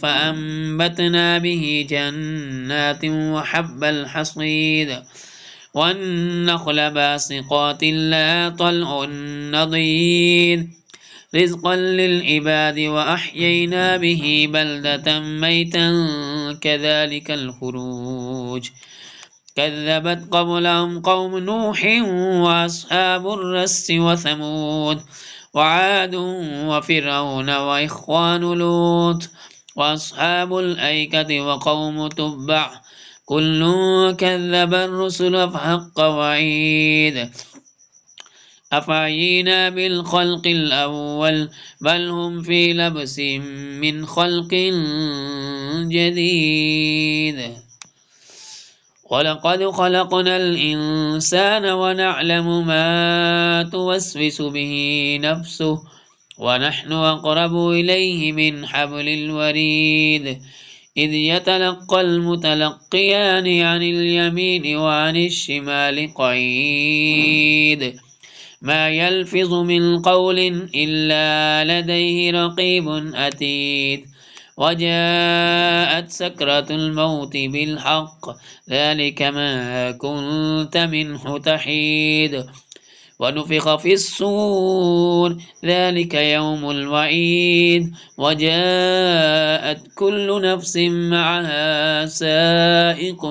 فأنبتنا به جنات وحب الحصيد والنخل باسقات لها طلع نضيد رزقا للعباد وأحيينا به بلدة ميتا كذلك الخروج كذبت قبلهم قوم نوح وأصحاب الرس وثمود وعاد وفرعون وإخوان لوط وأصحاب الأيكة وقوم تبع كل كذب الرسل فحق وعيد أفعينا بالخلق الأول بل هم في لبس من خلق جديد ولقد خلقنا الإنسان ونعلم ما توسوس به نفسه ونحن أقرب إليه من حبل الوريد إذ يتلقى المتلقيان عن اليمين وعن الشمال قعيد ما يلفظ من قول إلا لديه رقيب أتيد وجاءت سكرة الموت بالحق ذلك ما كنت منه تحيد ونفخ في الصور ذلك يوم الوعيد وجاءت كل نفس معها سائق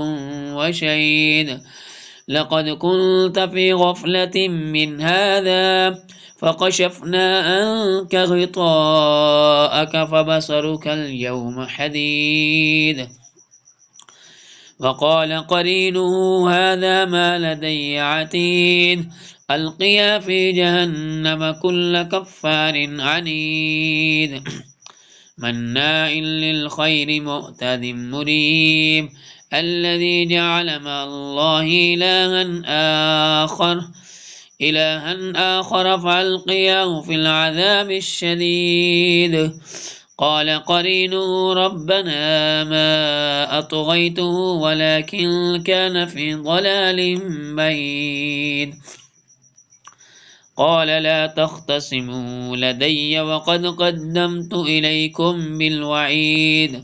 وشهيد لقد كنت في غفلة من هذا فكشفنا عنك غطاءك فبصرك اليوم حديد وقال قرينه هذا ما لدي عتيد ألقيا في جهنم كل كفار عنيد مناع للخير معتد مريب الذي جعل مع الله إلها آخر فألقياه في العذاب الشديد قال قرينه ربنا ما أطغيته ولكن كان في ضلال بعيد قال لا تختصموا لدي وقد قدمت إليكم بالوعيد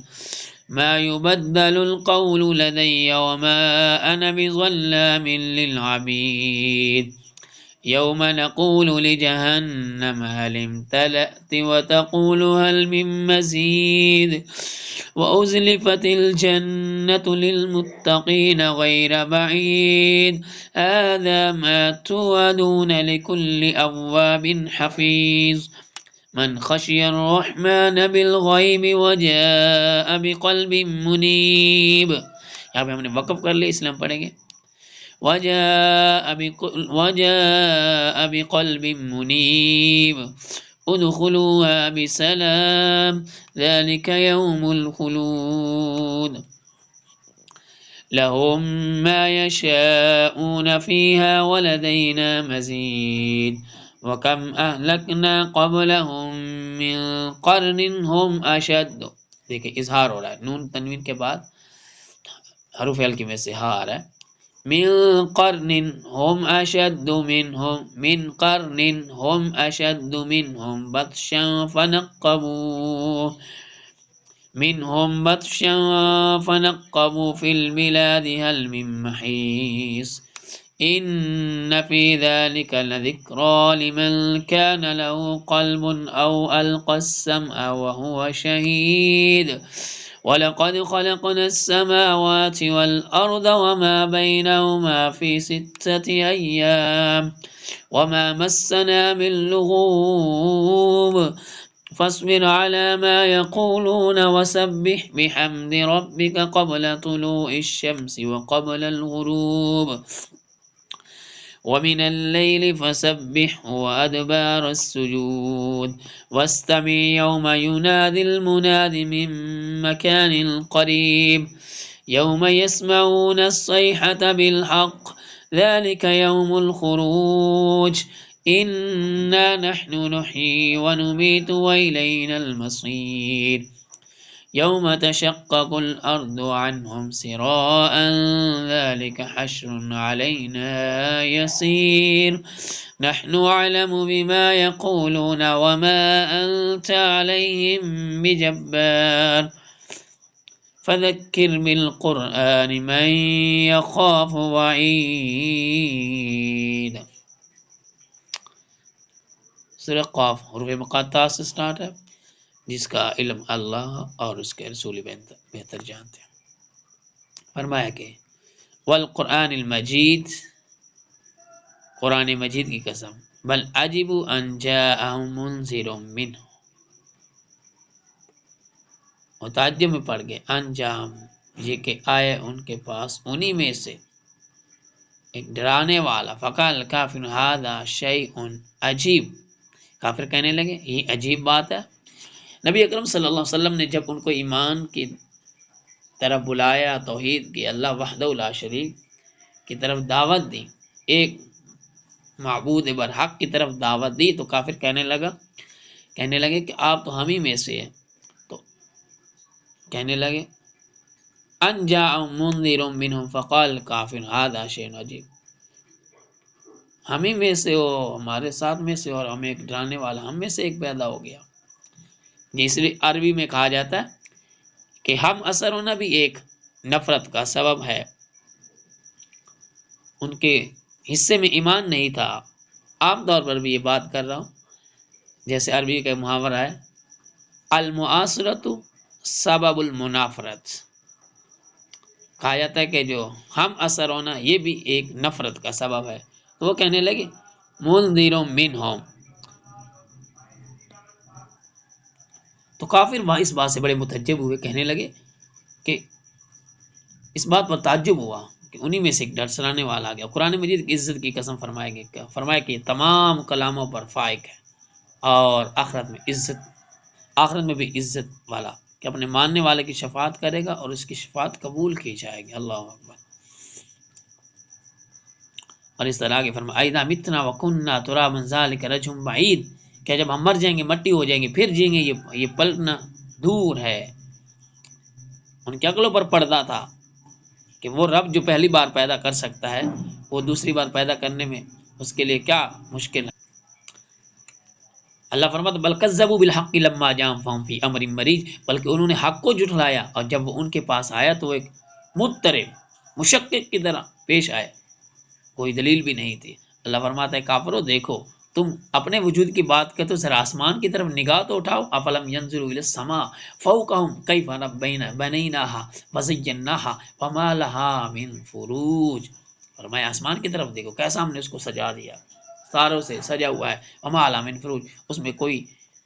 ما يبدل القول لدي وما أنا بظلام للعبيد يوم نقول لجهنم هل امتلأت وتقول هل من مزيد وأزلفت الجنة للمتقين غير بعيد هذا ما توعدون لكل أواب حفيظ من خشي الرحمن بالغيب وجاء بقلب منيب. یہاں پہ ہم نے وقف کر لیا، اسلام پڑھیں گے وجاء بقلب منيب ادخلوها بسلام ذلك يوم الخلود لهم ما يشاءون فيها ولدينا مزيد وكم أهلكنا قبلهم من قرن هم أشد. دیکھیں اظہار ہو رہا ہے، نون تنوین کے بعد حروف ہلکی میں سے ہا آ رہا ہے. من قرن هم أشد منهم من قرن هم أشد منهم بطشا فنقبوا منهم بطشا فنقبوا في البلاد هل من محيص إن في ذلك لذكرى لمن كان له قلب أو ألقى السمع وهو شهيد وَلَقَدْ خَلَقْنَا السَّمَاوَاتِ وَالْأَرْضَ وَمَا بَيْنَهُمَا فِي 6 أَيَّامٍ وَمَا مَسَّنَا مِن لُّغُوبٍ فاصبر على ما يقولون وسبح بحمد ربك قبل طلوع الشمس وقبل الغروب ومن الليل فسبحه وأدبار السجود واستمع يوم ينادي المناد من مكان قريب يوم يسمعون الصيحة بالحق ذلك يوم الخروج إنا نحن نحيي ونميت وإلينا المصير يوم تشقق الأرض عنهم سراء ذلك حشر علينا يسير نحن أعلم بما يقولون وما أنت عليهم بجبار فذكر بالقرآن من يخاف وعيد. سورہ قاف حروف مقطعہ سے سٹارٹ ہے، جس کا علم اللہ اور اس کے رسول بہتر جانتے ہیں. فرمایا کہ والقرآن المجید، قرآن مجید کی قسم، بل عجبوا ان جاءهم منذر منه، متعجب میں پڑ گئے انجام یہ کہ آئے ان کے پاس انہی میں سے ایک ڈرانے والا. فقال الکافر ھذا شیء عجیب، کافر کہنے لگے یہ عجیب بات ہے. نبی اکرم صلی اللہ علیہ وسلم نے جب ان کو ایمان کی طرف بلایا، توحید کی، اللہ وحدہ لا شریک کی طرف دعوت دی، ایک معبود برحق کی طرف دعوت دی، تو کافر کہنے لگے کہ آپ تو ہم ہی میں سے ہیں. تو کہنے لگے ان جاء منذر منهم فقال کافر ھذا شیء عجیب، ہم ہی میں سے ہو، ہمارے ساتھ میں سے، اور ہمیں ایک ڈرانے والا ہم میں سے ایک پیدا ہو گیا. اس لیے عربی میں کہا جاتا ہے کہ ہم اثر ہونا بھی ایک نفرت کا سبب ہے. ان کے حصے میں ایمان نہیں تھا. عام طور پر بھی یہ بات کر رہا ہوں، جیسے عربی کا محاورہ ہے المعاصرۃ سبب المنافرت، کہا جاتا ہے کہ جو ہم اثر ہونا یہ بھی ایک نفرت کا سبب ہے. تو وہ کہنے لگے منذر منہم، تو کافر اس بات سے بڑے متعجب ہوئے، کہنے لگے کہ اس بات پر تعجب ہوا کہ انہی میں سے ایک ڈر سلانے والا آ گیا. قرآن مجید کی عزت کی قسم فرمائے کہ یہ تمام کلاموں پر فائق ہے، اور آخرت میں بھی عزت والا، کہ اپنے ماننے والے کی شفاعت کرے گا اور اس کی شفاعت قبول کی جائے گی. اللہ اکبر. اور اس طرح آگے فرمایا اذا متنا وکننا ترابا ذلک رجم بعید، کہ جب ہم مر جائیں گے، مٹی ہو جائیں گے، پھر جئیں گے، یہ پلٹنا دور ہے. ان کی عقلوں پر پردہ تھا کہ وہ رب جو پہلی بار پیدا کر سکتا ہے، وہ دوسری بار پیدا کرنے میں اس کے لیے کیا مشکل ہے. اللہ فرماتا بل کذبوا بالحق لما جاءهم فهم في امر مریج، بلکہ انہوں نے حق کو جھٹلایا، اور جب وہ ان کے پاس آیا تو وہ ایک مضطرب مشکک کی طرح پیش آئے، کوئی دلیل بھی نہیں تھی. اللہ فرماتا ہے کافرو دیکھو تم اپنے وجود کی بات کرتے ہو ذرا آسمان کی طرف نگاہ تو اٹھاؤ، افلم ينظروا الى السماء فوقهم كيف بنيناها وزيناها وما لها من فروج، فرمایا آسمان کی طرف دیکھو کیسا ہم نے اس کو سجا دیا، ستاروں سے سجا ہوا ہے، وما لها من فروج، اس میں کوئی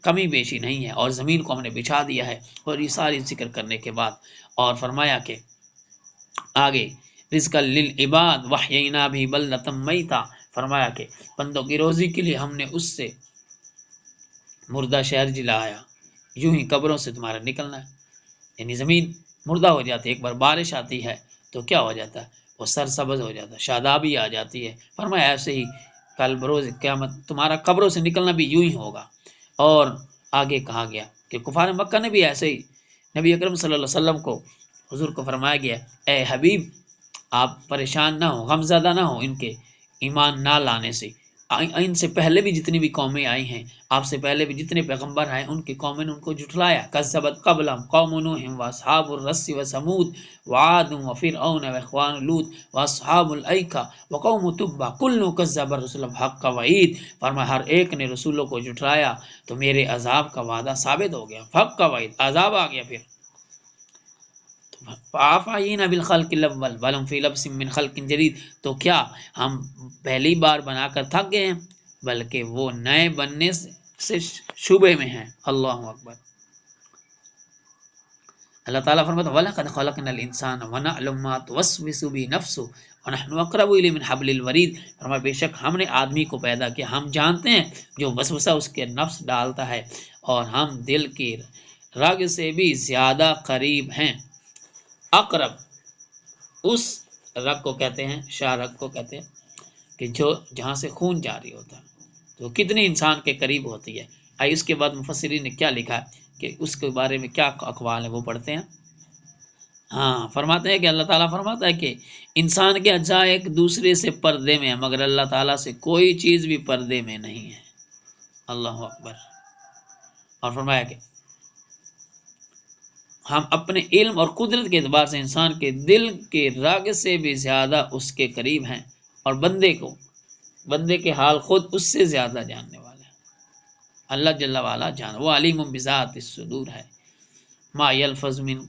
کمی بیشی نہیں ہے، اور زمین کو ہم نے بچھا دیا ہے، اور یہ ساری ذکر کرنے کے بعد اور فرمایا کہ آگے رزق للعباد وحیینا بھی بلدۃ میتا، فرمایا کہ بندوں کی روزی کے لیے ہم نے اس سے مردہ شہر جلایا، یوں ہی قبروں سے تمہارا نکلنا ہے، یعنی زمین مردہ ہو جاتی ہے، ایک بار بارش آتی ہے تو کیا ہو جاتا ہے، وہ سرسبز ہو جاتا ہے، شادابی آ جاتی ہے، فرمایا ایسے ہی کل بروز قیامت تمہارا قبروں سے نکلنا بھی یوں ہی ہوگا۔ اور آگے کہا گیا کہ کفار مکہ نے بھی ایسے ہی نبی اکرم صلی اللہ علیہ وسلم کو حضور کو فرمایا گیا اے حبیب آپ پریشان نہ ہو، غم زدہ نہ ہو ان کے ایمان نہ لانے سے، ان سے پہلے بھی جتنی بھی قومیں آئی ہیں، آپ سے پہلے بھی جتنے پیغمبر آئے ان کی قومیں نے ان کو جھٹلایا، کذبت قبلہم قوم نوح واصحاب الرس وثمود وعاد وفرعون واخوان لوط واصحاب الایکہ وقوم تبع کل کذب الرسل حق وعید، فرمایا ہر ایک نے رسولوں کو جھٹلایا تو میرے عذاب کا وعدہ ثابت ہو گیا، حق کا وعید عذاب آ گیا۔ پھر فَعَفَيْنَا بِالْخَلْقِ الْأَوَّلِ وَلَمْ فِي لَبْسٍ مِّنْ خَلْقٍ جَدِيدٍ، تو کیا ہم پہلی بار بنا کر تھک گئے ہیں، بلکہ وہ نئے بننے سے شبے میں ہیں۔ اللہ اکبر۔ اللہ تعالیٰ فرماتا ہے وَلَقَدْ خَلَقْنَا الْإِنسَانَ وَنَعْلَمُ مَا تُوَسْوِسُ بِهِ نَفْسُهُ وَنَحْنُ أَقْرَبُ إِلَيْهِ مِنْ حَبْلِ الْوَرِيدِ، فرمایا بے شک ہم نے آدمی کو پیدا کیا، ہم جانتے ہیں جو وسوسہ اس کے نفس ڈالتا ہے، اور ہم دل کی رگ سے بھی زیادہ قریب ہیں۔ اقرب اس رگ کو کہتے ہیں، شاہ رگ کو کہتے ہیں کہ جو جہاں سے خون جاری ہوتا ہے، تو کتنی انسان کے قریب ہوتی ہے۔ آئی اس کے بعد مفسرین نے کیا لکھا ہے کہ اس کے بارے میں کیا اقوال ہیں وہ پڑھتے ہیں۔ ہاں فرماتے ہیں کہ اللہ تعالیٰ فرماتا ہے کہ انسان کے اجزاء ایک دوسرے سے پردے میں ہیں، مگر اللہ تعالیٰ سے کوئی چیز بھی پردے میں نہیں ہے۔ اللہ اکبر۔ اور فرمایا کہ ہم اپنے علم اور قدرت کے اعتبار سے انسان کے دل کے رگ سے بھی زیادہ اس کے قریب ہیں، اور بندے کے حال خود اس سے زیادہ جاننے والا ہے۔ اللہ جل وعلا جان، وہ علیم بذات الصدور ہے۔ ما یلفظ من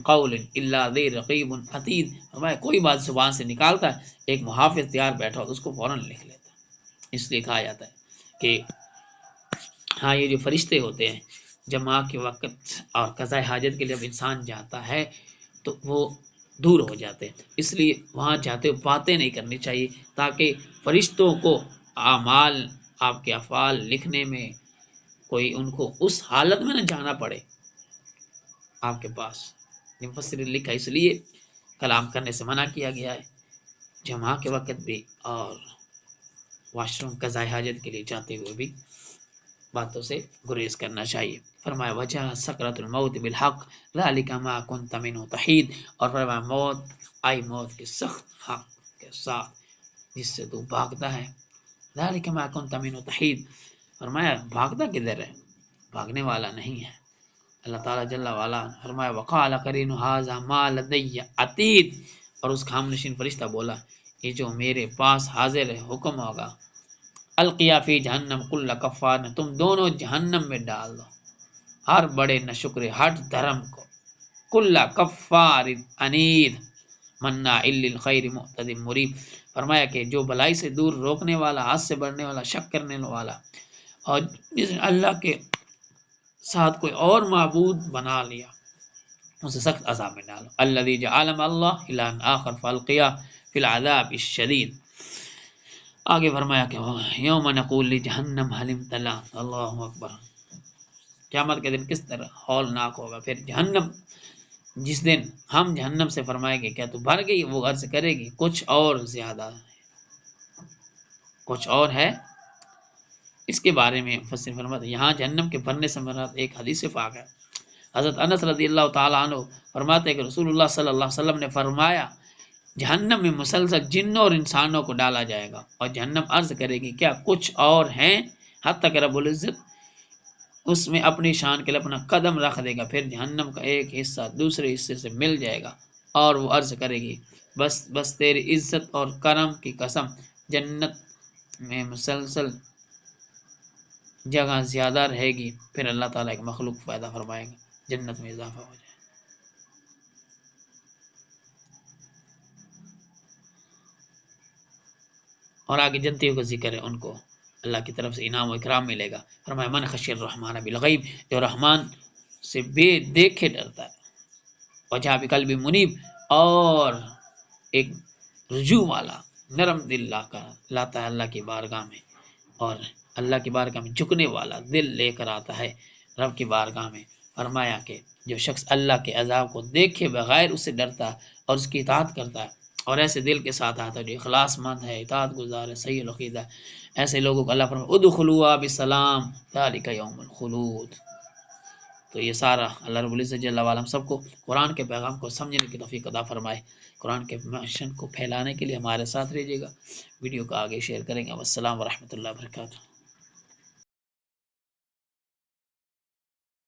قول الا ذی رقیب عتید، ہمارا کوئی بات زبان سے نکالتا ہے ایک محافظ تیار بیٹھا ہو اس کو فوراً لکھ لیتا ہے۔ اس لیے کہا جاتا ہے کہ ہاں یہ جو فرشتے ہوتے ہیں جمع کے وقت اور قضاء حاجت کے لیے اب انسان جاتا ہے تو وہ دور ہو جاتے ہیں، اس لیے وہاں جاتے ہوئے باتیں نہیں کرنی چاہیے تاکہ فرشتوں کو اعمال آپ کے افعال لکھنے میں کوئی ان کو اس حالت میں نہ جانا پڑے آپ کے پاس۔ مفسر لکھا اس لیے کلام کرنے سے منع کیا گیا ہے، جمع کے وقت بھی اور واش روم قضاء حاجت کے لیے جاتے ہوئے بھی باتوں سے گریز کرنا چاہیے۔ فرمایا وجہ سکرۃ الموت بالحق ذلک ما کنت منہ تحید، اور فرمایا موت آئی موت کے سخت حق کے ساتھ جس سے تو بھاگتا ہے، ذلک ما کنت منہ تحید، فرمایا بھاگتا کدھر ہے، بھاگنے والا نہیں ہے۔ اللہ تعالیٰ جل وعلا فرمایا وقال قرین ھذا ما لدی عتید، اور اس کا ہم نشین فرشتہ بولا یہ جو میرے پاس حاضر ہے حکم ہوگا، القیا فی جہنم کل کفار، تم دونوں جہنم میں ڈال دو ہر بڑے نشکر ہٹ دھرم کو، کل کفار عنید مناع للخیر معتد مریب، فرمایا کہ جو بلائی سے دور روکنے والا، ہاتھ سے بڑھنے والا، شک کرنے والا، اور جس نے اللہ کے ساتھ کوئی اور معبود بنا لیا اسے سخت عذاب میں ڈالو، الذی جعل مع اللہ الہا آخر فالقیہ فی العذاب الشدید۔ آگے فرمایا کہ یوم نقول لجہنم حل امتلأت، اللہ اکبر، قیامت کے دن کس طرح ہولناک ہوگا۔ پھر جہنم جس دن ہم جہنم سے فرمائیں گے کیا تو بھر گئی، وہ عرض کرے گی کچھ اور زیادہ ہے، کچھ اور ہے۔ اس کے بارے میں مفسر فرماتے ہیں یہاں جہنم کے بھرنے سے مراد ایک حدیث پاک ہے، حضرت انس رضی اللہ تعالیٰ عنہ فرماتے ہیں کہ رسول اللہ صلی اللہ علیہ وسلم نے فرمایا جہنم میں مسلسل جنوں اور انسانوں کو ڈالا جائے گا، اور جہنم عرض کرے گی کیا کچھ اور ہیں، حتیٰ کہ رب العزت اس میں اپنی شان کے لیے اپنا قدم رکھ دے گا، پھر جہنم کا ایک حصہ دوسرے حصے سے مل جائے گا، اور وہ عرض کرے گی بس تیری عزت اور کرم کی قسم جنت میں مسلسل جگہ زیادہ رہے گی، پھر اللہ تعالیٰ ایک مخلوق پیدا فرمائے گا، جنت میں اضافہ ہو جائے۔ اور آگے جنتیوں کا ذکر ہے، ان کو اللہ کی طرف سے انعام و اکرام ملے گا۔ فرمایا من خشی الرحمن بالغیب، جو رحمان سے بے دیکھے ڈرتا ہے، وجہ بقلب منیب، اور ایک رجوع والا نرم دل لاتا ہے اللہ کی بارگاہ میں، اور اللہ کی بارگاہ میں جھکنے والا دل لے کر آتا ہے رب کی بارگاہ میں۔ فرمایا کہ جو شخص اللہ کے عذاب کو دیکھے بغیر اسے ڈرتا ہے اور اس کی اطاعت کرتا ہے، اور ایسے دل کے ساتھ آتا ہے جو اخلاص مند ہے، اطاعت گزار ہے، صحیح العقیدہ ہے، ایسے لوگوں کو اللہ فرماتا ہے ادخلوا بسلام ذلک یوم الخلود۔ تو یہ سارا اللہ رب العزت جل وعلا ہم سب کو قرآن کے پیغام کو سمجھنے کی توفیق عطا فرمائے۔ قرآن کے مشن کو پھیلانے کے لیے ہمارے ساتھ رہیے گا، ویڈیو کو آگے شیئر کریں گے۔ والسلام ورحمۃ اللہ وبرکاتہ۔